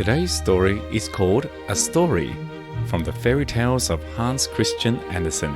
Today's story is called A Story from the Fairy Tales of Hans Christian Andersen.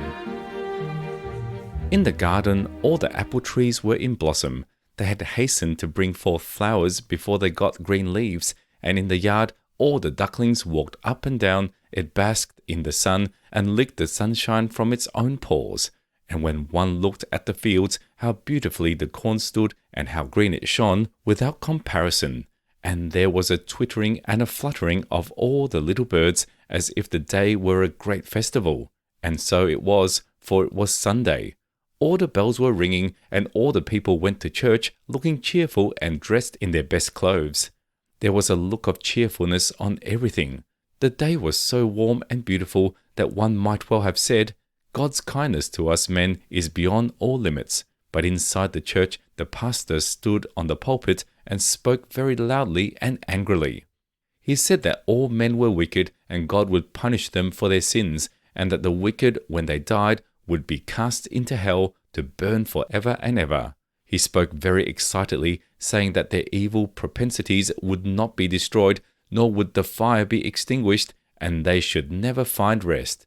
In the garden, all the apple trees were in blossom. They had hastened to bring forth flowers before they got green leaves, and in the yard, all the ducklings walked up and down. It basked in the sun and licked the sunshine from its own paws. And when one looked at the fields, how beautifully the corn stood and how green it shone without comparison. And there was a twittering and a fluttering of all the little birds, as if the day were a great festival. And so it was, for it was Sunday. All the bells were ringing, and all the people went to church, looking cheerful and dressed in their best clothes. There was a look of cheerfulness on everything. The day was so warm and beautiful that one might well have said, God's kindness to us men is beyond all limits. But inside the church, the pastor stood on the pulpit and spoke very loudly and angrily. He said that all men were wicked and God would punish them for their sins, and that the wicked, when they died, would be cast into hell to burn forever and ever. He spoke very excitedly, saying that their evil propensities would not be destroyed, nor would the fire be extinguished, and they should never find rest.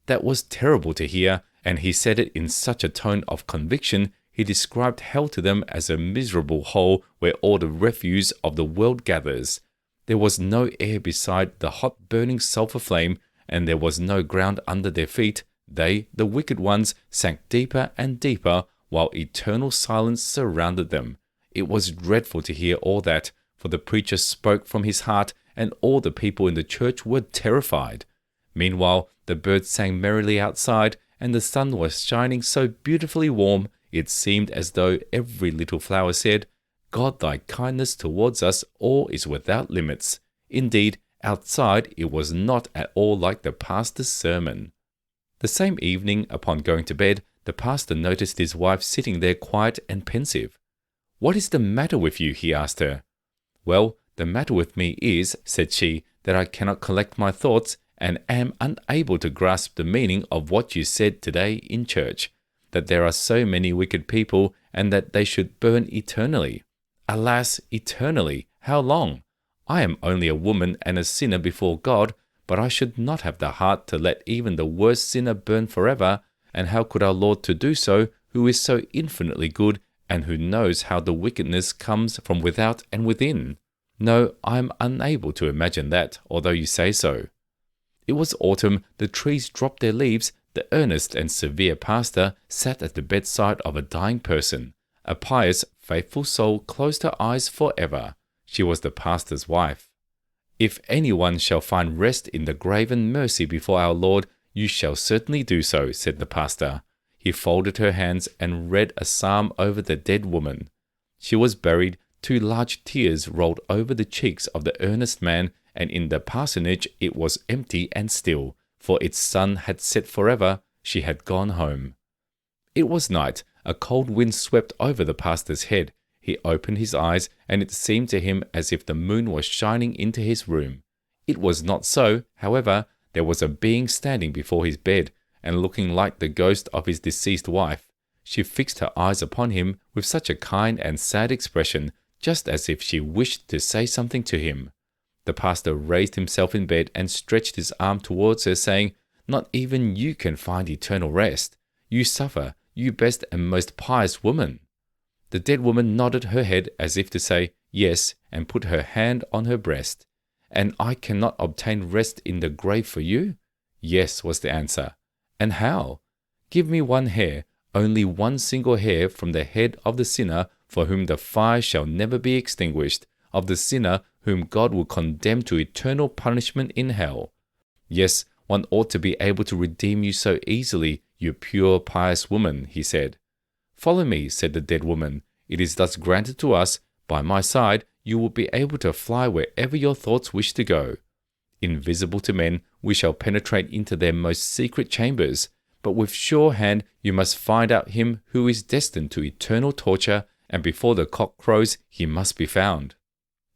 That was terrible to hear, and he said it in such a tone of conviction. He described hell to them as a miserable hole where all the refuse of the world gathers. There was no air beside the hot burning sulphur flame, and there was no ground under their feet. They, the wicked ones, sank deeper and deeper, while eternal silence surrounded them. It was dreadful to hear all that, for the preacher spoke from his heart, and all the people in the church were terrified. Meanwhile, the birds sang merrily outside, and the sun was shining so beautifully warm, it seemed as though every little flower said, God, thy kindness towards us all is without limits. Indeed, outside it was not at all like the pastor's sermon. The same evening, upon going to bed, the pastor noticed his wife sitting there quiet and pensive. What is the matter with you? He asked her. Well, the matter with me is, said she, that I cannot collect my thoughts and am unable to grasp the meaning of what you said today in church, that there are so many wicked people and that they should burn eternally. Alas, eternally, how long? I am only a woman and a sinner before God, but I should not have the heart to let even the worst sinner burn forever, and how could our Lord to do so, who is so infinitely good, and who knows how the wickedness comes from without and within? No, I am unable to imagine that, although you say so. It was autumn, the trees dropped their leaves, the earnest and severe pastor sat at the bedside of a dying person. A pious, faithful soul closed her eyes forever. She was the pastor's wife. If anyone shall find rest in the grave and mercy before our Lord, you shall certainly do so, said the pastor. He folded her hands and read a psalm over the dead woman. She was buried. 2 large tears rolled over the cheeks of the earnest man, and in the parsonage it was empty and still, for its sun had set forever. She had gone home. It was night. A cold wind swept over the pastor's head. He opened his eyes, and it seemed to him as if the moon was shining into his room. It was not so, however. There was a being standing before his bed, and looking like the ghost of his deceased wife. She fixed her eyes upon him with such a kind and sad expression, just as if she wished to say something to him. The pastor raised himself in bed and stretched his arm towards her, saying, Not even you can find eternal rest. You suffer, you best and most pious woman. The dead woman nodded her head as if to say, Yes, and put her hand on her breast. And I cannot obtain rest in the grave for you? Yes, was the answer. And how? Give me one hair, only one single hair from the head of the sinner for whom the fire shall never be extinguished, of the sinner whom God will condemn to eternal punishment in hell. Yes, one ought to be able to redeem you so easily, you pure, pious woman, he said. Follow me, said the dead woman. It is thus granted to us. By my side, you will be able to fly wherever your thoughts wish to go. Invisible to men, we shall penetrate into their most secret chambers, but with sure hand you must find out him who is destined to eternal torture, and before the cock crows he must be found.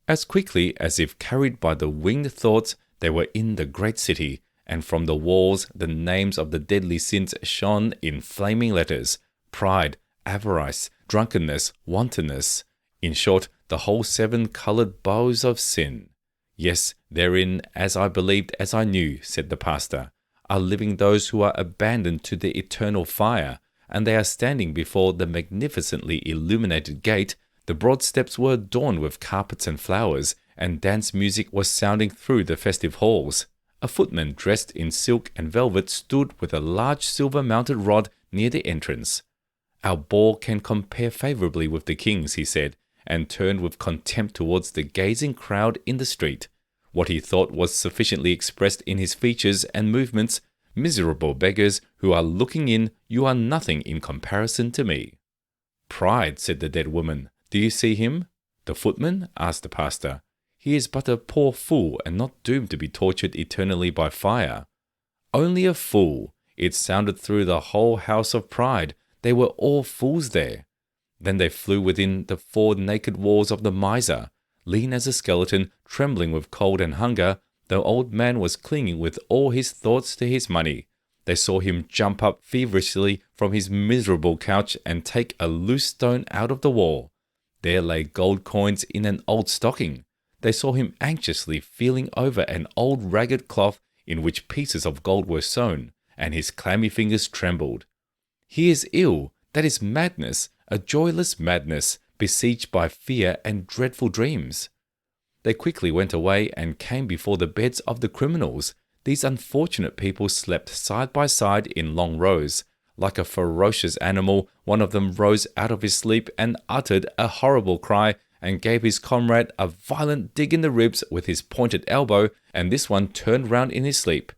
As quickly as if carried by the winged thoughts, they were in the great city, and from the walls the names of the deadly sins shone in flaming letters: pride, avarice, drunkenness, wantonness. In short, the whole 7 coloured bows of sin. Yes, therein, as I believed, as I knew, said the pastor, are living those who are abandoned to the eternal fire, and they are standing before the magnificently illuminated gate. The broad steps were adorned with carpets and flowers, and dance music was sounding through the festive halls. A footman dressed in silk and velvet stood with a large silver-mounted rod near the entrance. Our ball can compare favourably with the king's, he said, and turned with contempt towards the gazing crowd in the street. What he thought was sufficiently expressed in his features and movements. Miserable beggars who are looking in, you are nothing in comparison to me. Pride, said the dead woman. Do you see him? The footman? Asked the pastor. He is but a poor fool and not doomed to be tortured eternally by fire. Only a fool. It sounded through the whole house of pride. They were all fools there. Then they flew within the four naked walls of the miser. Lean as a skeleton, trembling with cold and hunger, the old man was clinging with all his thoughts to his money. They saw him jump up feverishly from his miserable couch and take a loose stone out of the wall. There lay gold coins in an old stocking. They saw him anxiously feeling over an old ragged cloth in which pieces of gold were sewn, and his clammy fingers trembled. He is ill. That is madness, a joyless madness, besieged by fear and dreadful dreams. They quickly went away and came before the beds of the criminals. These unfortunate people slept side by side in long rows. Like a ferocious animal, one of them rose out of his sleep and uttered a horrible cry, and gave his comrade a violent dig in the ribs with his pointed elbow, and this one turned round in his sleep.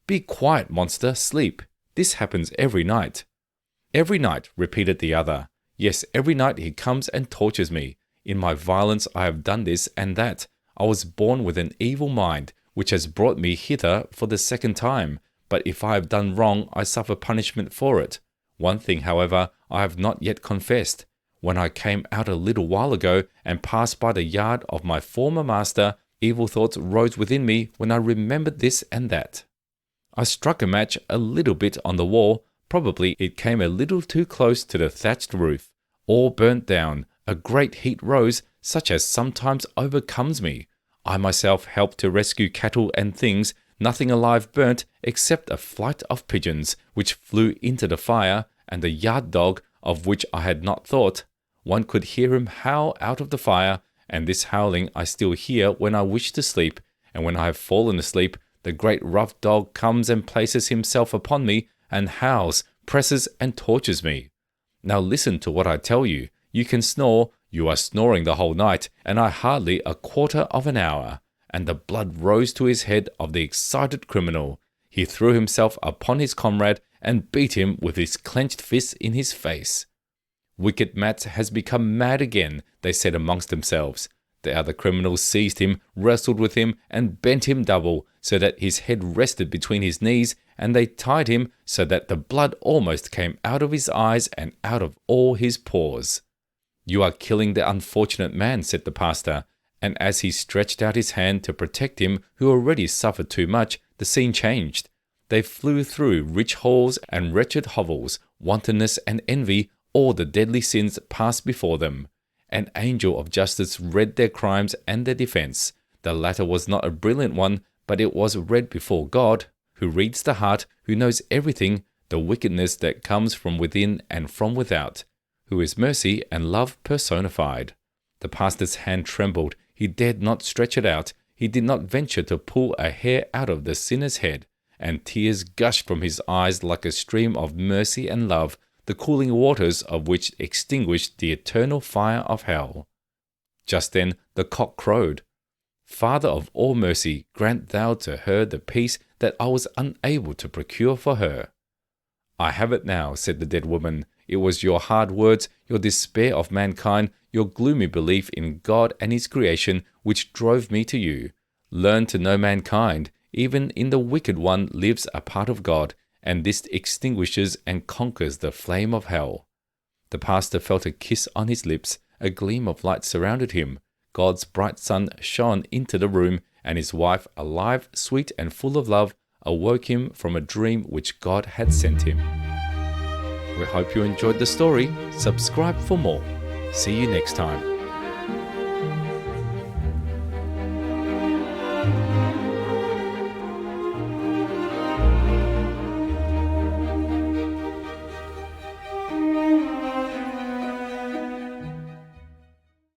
Be quiet, monster, sleep. This happens every night. Every night, repeated the other. Yes, every night he comes and tortures me. In my violence I have done this and that. I was born with an evil mind, which has brought me hither for the second time. But if I have done wrong, I suffer punishment for it. One thing, however, I have not yet confessed. When I came out a little while ago and passed by the yard of my former master, evil thoughts rose within me when I remembered this and that. I struck a match a little bit on the wall. Probably it came a little too close to the thatched roof. All burnt down. A great heat rose, such as sometimes overcomes me. I myself helped to rescue cattle and things. Nothing alive burnt except a flight of pigeons, which flew into the fire, and the yard dog, of which I had not thought. One could hear him howl out of the fire, and this howling I still hear when I wish to sleep, and when I have fallen asleep, the great rough dog comes and places himself upon me, and howls, presses, and tortures me. Now listen to what I tell you. You can snore. You are snoring the whole night, and I hardly a quarter of an hour. And the blood rose to his head of the excited criminal. He threw himself upon his comrade and beat him with his clenched fists in his face. Wicked Matt has become mad again, they said amongst themselves. The other criminals seized him, wrestled with him, and bent him double, so that his head rested between his knees, and they tied him so that the blood almost came out of his eyes and out of all his pores. You are killing the unfortunate man, said the pastor, and as he stretched out his hand to protect him who already suffered too much, the scene changed. They flew through rich halls and wretched hovels, wantonness and envy, all the deadly sins passed before them. An angel of justice read their crimes and their defense. The latter was not a brilliant one, but it was read before God, who reads the heart, who knows everything, the wickedness that comes from within and from without, who is mercy and love personified. The pastor's hand trembled. He dared not stretch it out. He did not venture to pull a hair out of the sinner's head, and tears gushed from his eyes like a stream of mercy and love, the cooling waters of which extinguished the eternal fire of hell. Just then the cock crowed. Father of all mercy, grant thou to her the peace that I was unable to procure for her. I have it now, said the dead woman. It was your hard words, your despair of mankind, your gloomy belief in God and his creation, which drove me to you. Learn to know mankind. Even in the wicked one lives a part of God, and this extinguishes and conquers the flame of hell. The pastor felt a kiss on his lips. A gleam of light surrounded him. God's bright sun shone into the room, and his wife, alive, sweet, and full of love, awoke him from a dream which God had sent him. We hope you enjoyed the story. Subscribe for more. See you next time.